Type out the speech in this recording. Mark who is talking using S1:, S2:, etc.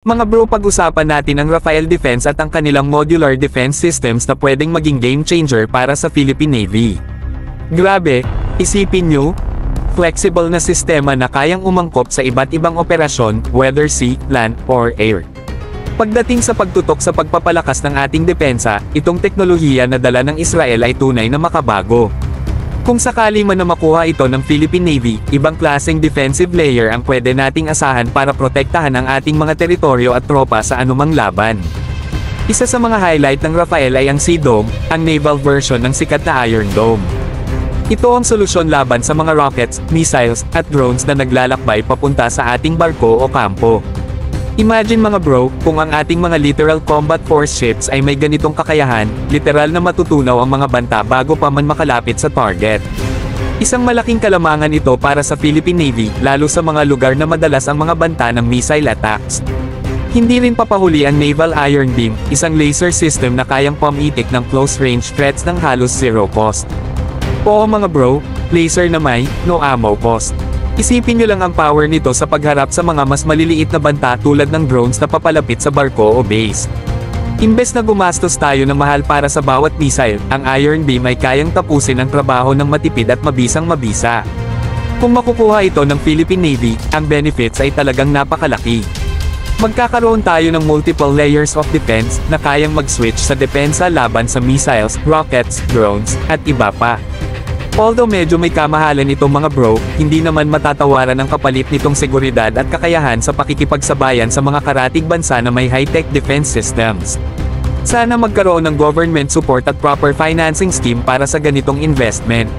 S1: Mga bro, pag-usapan natin ang Rafael Defense at ang kanilang modular defense systems na pwedeng maging game changer para sa Philippine Navy. Grabe, isipin nyo, flexible na sistema na kayang umangkop sa iba't ibang operasyon, whether sea, land, or air. Pagdating sa pagtutok sa pagpapalakas ng ating depensa, itong teknolohiya na dala ng Israel ay tunay na makabago. Kung sakali man na makuha ito ng Philippine Navy, ibang klaseng defensive layer ang pwede nating asahan para protektahan ang ating mga teritoryo at tropa sa anumang laban. Isa sa mga highlight ng Rafael ay ang Sea Dome, ang naval version ng sikat na Iron Dome. Ito ang solusyon laban sa mga rockets, missiles, at drones na naglalakbay papunta sa ating barko o kampo. Imagine mga bro, kung ang ating mga literal combat force ships ay may ganitong kakayahan, literal na matutunaw ang mga banta bago pa man makalapit sa target. Isang malaking kalamangan ito para sa Philippine Navy, lalo sa mga lugar na madalas ang mga banta ng missile attacks. Hindi rin papahuli ang Naval Iron Beam, isang laser system na kayang pumitik ng close-range threats ng halos zero cost. Oo mga bro, laser na may, no ammo cost. Isipin nyo lang ang power nito sa pagharap sa mga mas maliliit na banta tulad ng drones na papalapit sa barko o base. Imbes na gumastos tayo ng mahal para sa bawat missile, ang Iron Beam ay kayang tapusin ang trabaho ng matipid at mabisang-mabisa. Kung makukuha ito ng Philippine Navy, ang benefits ay talagang napakalaki. Magkakaroon tayo ng multiple layers of defense na kayang mag-switch sa depensa laban sa missiles, rockets, drones, at iba pa. Although medyo may kamahalan itong mga bro, hindi naman matatawaran ang kapalit nitong seguridad at kakayahan sa pakikipagsabayan sa mga karatig bansa na may high-tech defense systems. Sana magkaroon ng government support at proper financing scheme para sa ganitong investment.